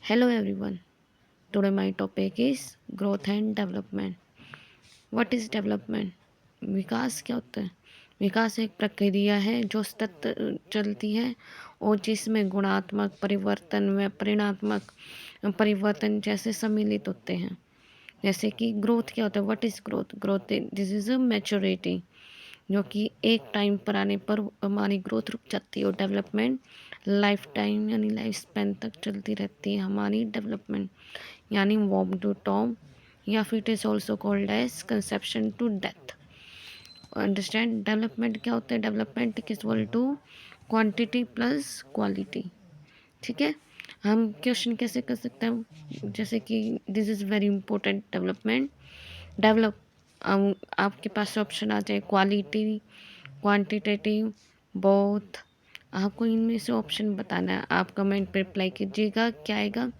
Hello everyone. Today my topic is growth and development. What is development? विकास क्या होता है? विकास एक प्रक्रिया है जो सतत चलती है और जिसमें गुणात्मक परिवर्तन व परिणात्मक परिवर्तन जैसे सम्मिलित होते हैं। जैसे कि ग्रोथ क्या होता है? What is growth? Growth this is a maturity, जो कि एक टाइम पर आने पर हमारी ग्रोथ रुक जाती है। और डेवलपमेंट लाइफ टाइम यानी लाइफ स्पैन तक चलती रहती है हमारी डेवलपमेंट, यानी वॉर्म टू टॉम, या फिर it is also called as conception to death. Understand development क्या होता है? Development equal to quantity plus quality. ठीक है, हम क्वेश्चन कैसे कर सकते हैं? जैसे कि this is very important. Development develop, आपके पास ऑप्शन आ जाए क्वालिटी, क्वांटिटेटिव, बोथ। आपको इनमें से ऑप्शन बताना है। आप कमेंट पे रिप्लाई कीजिएगा क्या आएगा।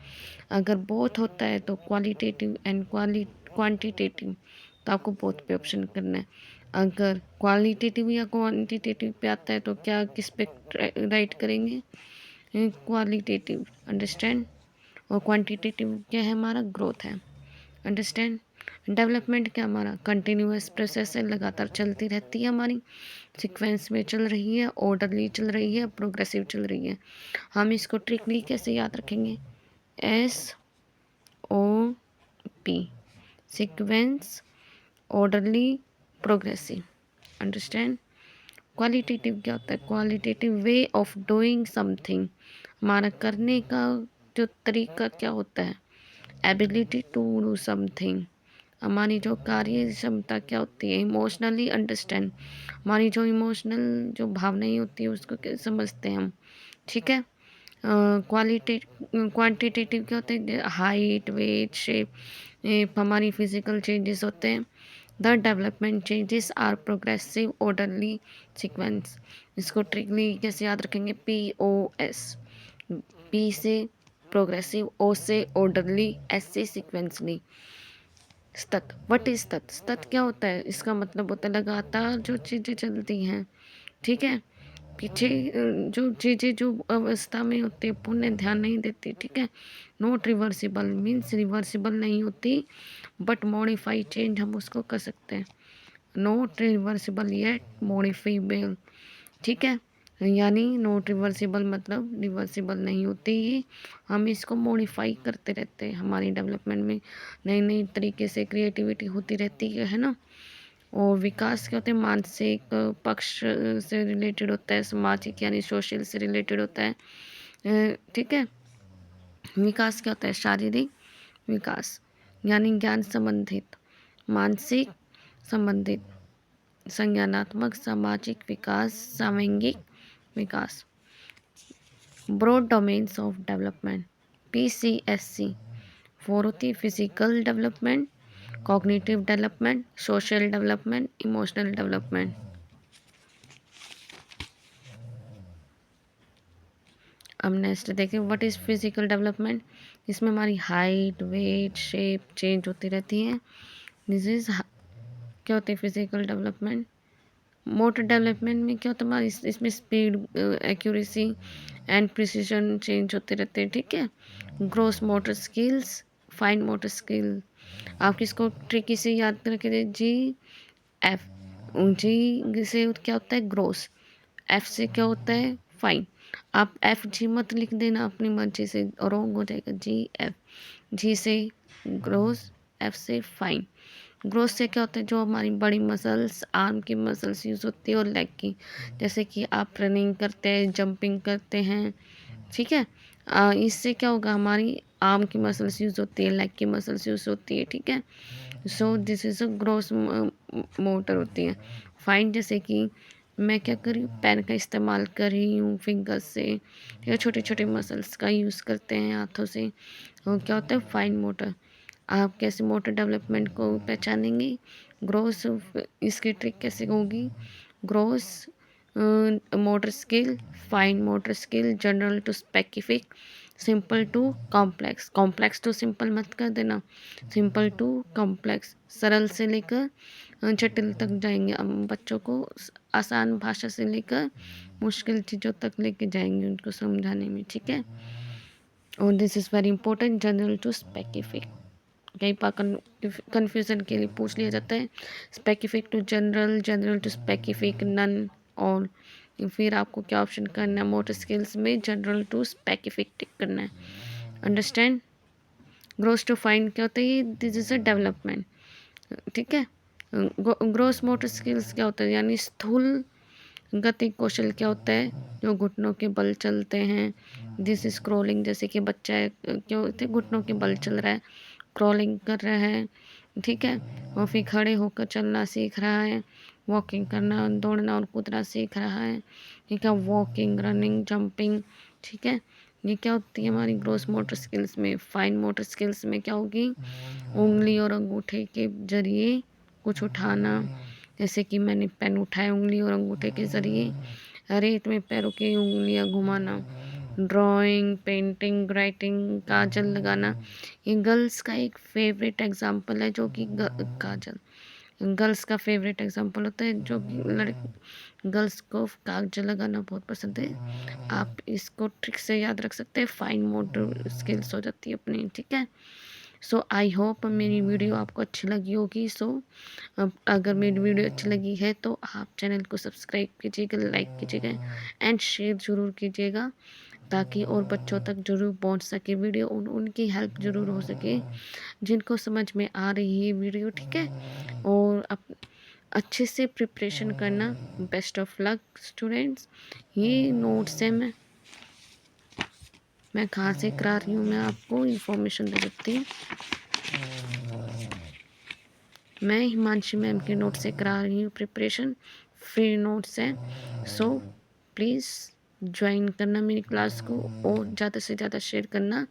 अगर बोथ होता है तो क्वालिटेटिव एंड क्वांटिटेटिव, तो आपको बोथ पे ऑप्शन करना है। अगर क्वालिटेटिव या क्वांटिटेटिव पे आता है तो क्या किस पे राइट करेंगे? क्वालिटेटिव। अंडरस्टैंड। और क्वांटिटेटिव क्या है? हमारा ग्रोथ है। अंडरस्टैंड। डेवलपमेंट क्या? हमारा कंटिन्यूअस प्रोसेस है, लगातार चलती रहती है, हमारी सीक्वेंस में चल रही है, ऑर्डरली चल रही है, प्रोग्रेसिव चल रही है। हम इसको ट्रिकली कैसे याद रखेंगे? SOP, sequence, orderly, progressive. Understand. Qualitative क्या होता है? Qualitative way of doing something, हमारा करने का जो तरीका क्या होता है? एबिलिटी टू डू समथिंग, हमारी जो कार्य क्षमता क्या होती है? इमोशनली अंडरस्टैंड, हमारी जो इमोशनल जो भावनाएं होती है उसको क्या समझते हैं हम। ठीक है। क्वांटिटेटिव क्या होते हैं? हाइट, वेट, शेप, हमारी फिजिकल चेंजेस होते हैं। The development changes are progressive orderly sequence. इसको ट्रिकली कैसे याद रखेंगे? POS, P से प्रोग्रेसिव, O से ऑर्डरली, S से सीक्वेंसली। सतत, व्हाट इज सतत? सतत क्या होता है? इसका मतलब होता है लगातार जो चीज़ें चलती हैं। ठीक है। पीछे जो चीज़ें जो अवस्था में होती है पुण्य ध्यान नहीं देती। ठीक है। नॉट रिवर्सिबल मीन्स रिवर्सिबल नहीं होती, बट मॉडिफाई चेंज हम उसको कर सकते हैं। Not reversible yet modifiable. ठीक है। यानी नॉट रिवर्सिबल मतलब रिवर्सिबल नहीं होती ये, हम इसको मॉडिफाई करते रहते हैं। हमारी डेवलपमेंट में नई नई तरीके से क्रिएटिविटी होती रहती है ना। और विकास क्या होते हैं? मानसिक पक्ष से रिलेटेड होता है, सामाजिक यानी सोशल से रिलेटेड होता है। ठीक है। विकास क्या होता है? शारीरिक विकास यानी ज्ञान संबंधित, मानसिक संबंधित, संज्ञानात्मक, सामाजिक विकास, सामंगिक विकास। Broad domains of development, PCSC। Four होती है physical development, cognitive development, social development, emotional development. अब नेक्स्ट देखें व्हाट इज़ फिजिकल डेवलपमेंट। इसमें हमारी हाइट, वेट, शेप चेंज होती रहती है। दिस इज क्या होती है? Physical development. मोटर डेवलपमेंट में क्या होता है? हमारी इसमें speed, accuracy and precision change होते रहते हैं। ठीक है। Gross motor skills, fine motor skill. आप किसको ट्रिकी से याद रखें? GF। जी से क्या होता है? ग्रोस। F से क्या होता है? फाइन। आप FG मत लिख देना अपनी मर्जी से, रॉन्ग हो जाएगा। GF। जी से ग्रोस, F से फाइन। ग्रोथ से क्या होता है? जो हमारी बड़ी मसल्स, आर्म की मसल्स यूज़ होती है और लेग की, जैसे कि आप रनिंग करते हैं, जंपिंग करते हैं। ठीक है। इससे क्या होगा? हमारी आर्म की मसल्स यूज़ होती है, लेग की मसल्स यूज़ होती है। ठीक है। So this is a gross motor होती है। फाइन जैसे कि मैं क्या कर रही हूँ? पैर का इस्तेमाल कर रही हूँ, फिंगर्स से, या छोटे छोटे मसल्स का यूज़ करते हैं हाथों से। और क्या होता है? Fine motor. आप कैसे मोटर डेवलपमेंट को पहचानेंगे? ग्रोस, इसकी ट्रिक कैसे होगी? Gross motor skill, fine motor skill, general to specific, simple to complex. Complex to simple मत कर देना, सिंपल टू कॉम्प्लेक्स, सरल से लेकर जटिल तक जाएंगे। हम बच्चों को आसान भाषा से लेकर मुश्किल चीज़ों तक लेके जाएंगे उनको समझाने में। ठीक है। और this is very important, general to specific. कई बार कन्फ्यूज़न के लिए पूछ लिया जाता है, specific to general, general to specific, none, all. फिर आपको क्या ऑप्शन करना है, मोटर स्किल्स में जनरल टू स्पेसिफिक टिक करना है। अंडरस्टैंड। ग्रोस टू फाइंड क्या होता है, दिस इज़ अ डेवलपमेंट, ठीक है। ग्रोस मोटर स्किल्स क्या होता है, यानी स्थूल गति कौशल क्या होता है, जो घुटनों के बल चलते हैं। दिस इज क्रॉलिंग, जैसे कि बच्चा है, क्या होते हैं, घुटनों के बल चल रहा है, क्रॉलिंग कर रहा है, ठीक है। और फिर खड़े होकर चलना सीख रहा है, वॉकिंग करना, दौड़ना और कूदना सीख रहा है, ठीक है। वॉकिंग, रनिंग, जंपिंग, ठीक है। ये क्या होती है हमारी ग्रोस मोटर स्किल्स में। फाइन मोटर स्किल्स में क्या होगी, उंगली और अंगूठे के जरिए कुछ उठाना, जैसे कि मैंने पेन उठाया उंगली और अंगूठे के ज़रिए, रेत में पैरों की उंगलियां घुमाना, ड्राइंग, पेंटिंग, राइटिंग, काजल लगाना। ये गर्ल्स का एक फेवरेट एग्जाम्पल है, जो कि काजल गर्ल्स का फेवरेट एग्जाम्पल होता है, जो कि गर्ल्स को काजल लगाना बहुत पसंद है। आप इसको ट्रिक से याद रख सकते हैं, फाइन मोटर स्किल्स हो जाती है अपनी, ठीक है। सो आई होप मेरी वीडियो आपको अच्छी लगी होगी। सो अगर मेरी वीडियो अच्छी लगी है तो आप चैनल को सब्सक्राइब कीजिएगा, लाइक कीजिएगा एंड शेयर ज़रूर कीजिएगा, ताकि और बच्चों तक ज़रूर पहुंच सके वीडियो, उनकी हेल्प ज़रूर हो सके जिनको समझ में आ रही है वीडियो, ठीक है। और अच्छे से प्रिपरेशन करना। Best of luck students. ये नोट्स है, मैं कहाँ से करा रही हूँ, मैं आपको इन्फॉर्मेशन दे देती हूँ। मैं हिमांशी मैम के नोट से करा रही हूँ प्रिपरेशन, फ्री नोट्स हैं। सो प्लीज़ ज्वाइन करना मेरी क्लास को और ज़्यादा से ज़्यादा शेयर करना,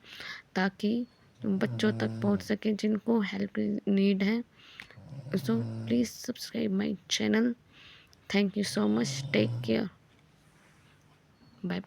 ताकि बच्चों तक पहुँच सके जिनको हेल्प नीड है। So please subscribe my channel. Thank you so much, take care, bye bye.